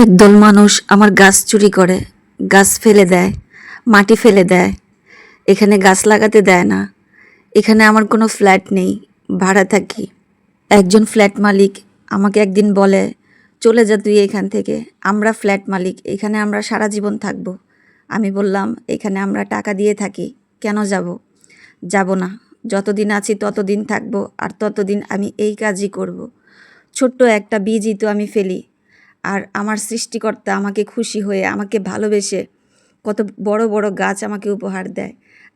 একদল মানুষ আমার গাছ চুরি করে, গাছ ফেলে দেয়, মাটি ফেলে দেয়। এখানে গাছ লাগাতে দেয় না। এখানে আমার কোনো ফ্ল্যাট নেই, ভাড়া থাকি। একজন ফ্ল্যাট মালিক আমাকে একদিন বলে, চলে যা তুই এখান থেকে, আমরা ফ্ল্যাট মালিক, এখানে আমরা সারা জীবন থাকব। আমি বললাম, এখানে আমরা টাকা দিয়ে থাকি, কেন যাব? যাব না। যতদিন আছি ততদিন থাকবো, আর ততদিন আমি এই কাজই করব। ছোট্ট একটা বীজই তো আমি ফেলি, আর আমার সৃষ্টিকর্তা আমাকে খুশি হয়ে, আমাকে ভালোবেসে কত বড় বড় গাছ আমাকে উপহার দেয়।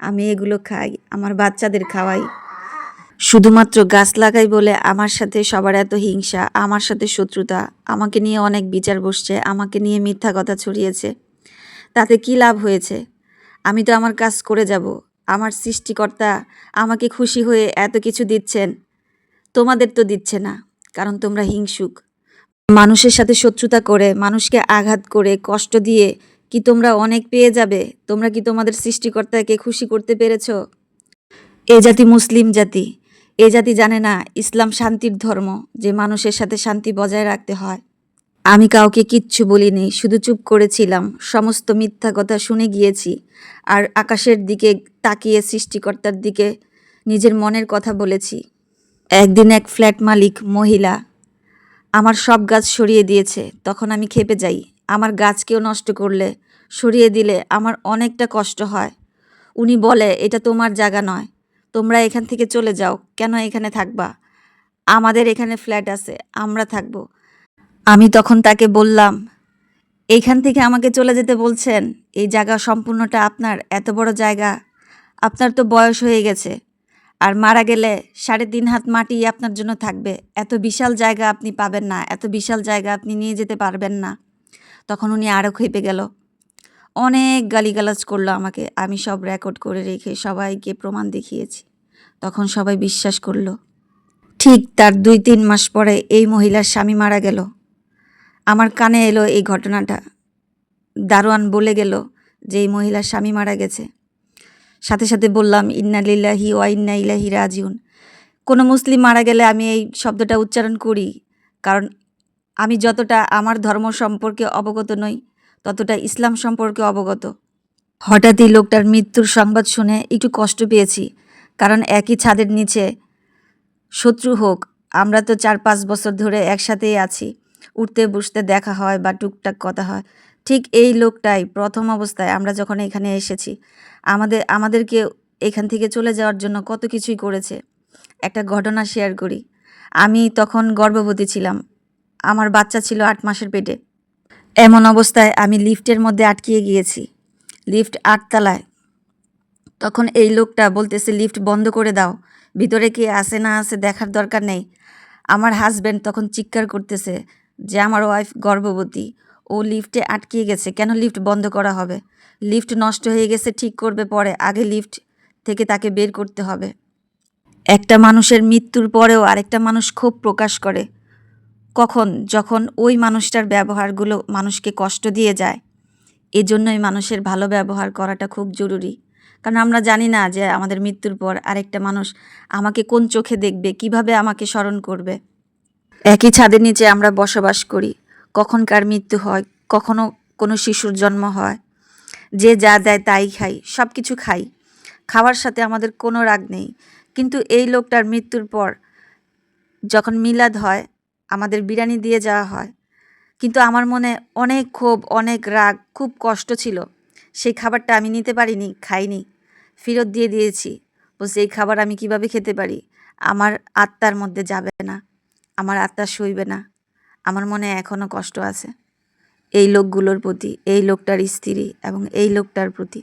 আমি এগুলো খাই, আমার বাচ্চাদের খাওয়াই। শুধুমাত্র গাছ লাগাই বলে আমার সাথে সবার এত হিংসা, আমার সাথে শত্রুতা, আমাকে নিয়ে অনেক বিচার বসছে, আমাকে নিয়ে মিথ্যা কথা ছড়িয়েছে। তাতে কি লাভ হয়েছে? আমি তো আমার কাজ করে যাব। আমার সৃষ্টিকর্তা আমাকে খুশি হয়ে এত কিছু দিচ্ছেন, তোমাদের তো দিচ্ছে না, কারণ তোমরা হিংসুক। মানুষের সাথে শত্রুতা করে, মানুষকে আঘাত করে, কষ্ট দিয়ে কি তোমরা অনেক পেয়ে যাবে? তোমরা কি তোমাদের সৃষ্টিকর্তাকে খুশি করতে পেরেছ? এ জাতি মুসলিম জাতি। এ জাতি জানে না ইসলাম শান্তির ধর্ম, যে মানুষের সাথে শান্তি বজায় রাখতে হয়। আমি কাউকে কিচ্ছু বলিনি, শুধু চুপ করেছিলাম। সমস্ত মিথ্যা কথা শুনে গিয়েছি, আর আকাশের দিকে তাকিয়ে সৃষ্টিকর্তার দিকে নিজের মনের কথা বলেছি। একদিন এক ফ্ল্যাট মালিক মহিলা আমার সব গাছ সরিয়ে দিয়েছে। তখন আমি ক্ষেপে যাই। আমার গাছ কেউ নষ্ট করলে, সরিয়ে দিলে আমার অনেকটা কষ্ট হয়। উনি বলে, এটা তোমার জায়গা নয়, তোমরা এখান থেকে চলে যাও। কেন এখানে থাকবা? আমাদের এখানে ফ্ল্যাট আছে, আমরা থাকবো। আমি তখন তাকে বললাম, এইখান থেকে আমাকে চলে যেতে বলছেন? এই জায়গা সম্পূর্ণটা আপনার, এত বড় জায়গা। আপনার তো বয়স হয়ে গেছে, আর মারা গেলে 3.5 হাত মাটি আপনার জন্য থাকবে। এত বিশাল জায়গা আপনি পাবেন না, এত বিশাল জায়গা আপনি নিয়ে যেতে পারবেন না। তখন উনি আরও ক্ষেপে গেল, অনেক গালিগালাজ করলো আমাকে। আমি সব রেকর্ড করে রেখে সবাইকে প্রমাণ দেখিয়েছি। তখন সবাই বিশ্বাস করলো। ঠিক তার 2-3 মাস পরে এই মহিলার স্বামী মারা গেল। আমার কানে এলো এই ঘটনাটা। দারোয়ান বলে গেল যে এই মহিলার স্বামী মারা গেছে। সাথে সাথে বললাম, ইন্না লিল্লাহি ওয়া ইন্না ইলাইহি রাজিউন। কোনো মুসলিম মারা গেলে আমি এই শব্দটা উচ্চারণ করি, কারণ আমি যতটা আমার ধর্ম সম্পর্কে অবগত নই, ততটা ইসলাম সম্পর্কে অবগত। হঠাৎই লোকটার মৃত্যুর সংবাদ শুনে একটু কষ্ট পেয়েছি, কারণ একই ছাদের নিচে শত্রু হোক, আমরা তো 4-5 বছর ধরে একসাথেই আছি। উঠতে বসতে দেখা হয় বা টুকটাক কথা হয়। ঠিক এই লোকটাই প্রথম অবস্থায় আমরা যখন এখানে এসেছি, আমাদেরকে এখান থেকে চলে যাওয়ার জন্য কত কিছুই করেছে। একটা ঘটনা শেয়ার করি। আমি তখন গর্ভবতী ছিলাম, আমার বাচ্চা ছিল 8 মাসের পেটে। এমন অবস্থায় আমি লিফটের মধ্যে আটকিয়ে গিয়েছি, লিফট 8 তলায়। তখন এই লোকটা বলতেছে, লিফট বন্ধ করে দাও, ভিতরে কি আছে না আছে দেখার দরকার নেই। আমার হাজব্যান্ড তখন চিৎকার করতেছে যে আমার ওয়াইফ গর্ভবতী, ও লিফটে আটকিয়ে গেছে, কেন লিফট বন্ধ করা হবে? লিফট নষ্ট হয়ে গেছে, ঠিক করবে পরে, আগে লিফট থেকে তাকে বের করতে হবে। একটা মানুষের মৃত্যুর পরেও আরেকটা মানুষ ক্ষোভ প্রকাশ করে কখন? যখন ওই মানুষটার ব্যবহারগুলো মানুষকে কষ্ট দিয়ে যায়। এজন্যই মানুষের ভালো ব্যবহার করাটা খুব জরুরি, কারণ আমরা জানি না যে আমাদের মৃত্যুর পর আরেকটা মানুষ আমাকে কোন চোখে দেখবে, কিভাবে আমাকে স্মরণ করবে। একই ছাদের নিচে আমরা বসবাস করি, কখন কার মৃত্যু হয়, কখনো কোনো শিশুর জন্ম হয়। যে যা দেয় তাই খাই, সব কিছু খাই, খাওয়ার সাথে আমাদের কোনো রাগ নেই। কিন্তু এই লোকটার মৃত্যুর পর যখন মিলাদ হয়, আমাদের বিরিয়ানি দিয়ে যাওয়া হয়, কিন্তু আমার মনে অনেক ক্ষোভ, অনেক রাগ, খুব কষ্ট ছিল। সেই খাবারটা আমি নিতে পারিনি, খাইনি, ফেরত দিয়ে দিয়েছি। বলছি, এই খাবার আমি কিভাবে খেতে পারি? আমার আত্মার মধ্যে যাবে না, আমার আত্মা সইবে না। আমার মনে এখনও কষ্ট আছে এই লোকগুলোর প্রতি, এই লোকটার স্ত্রী এবং এই লোকটার প্রতি।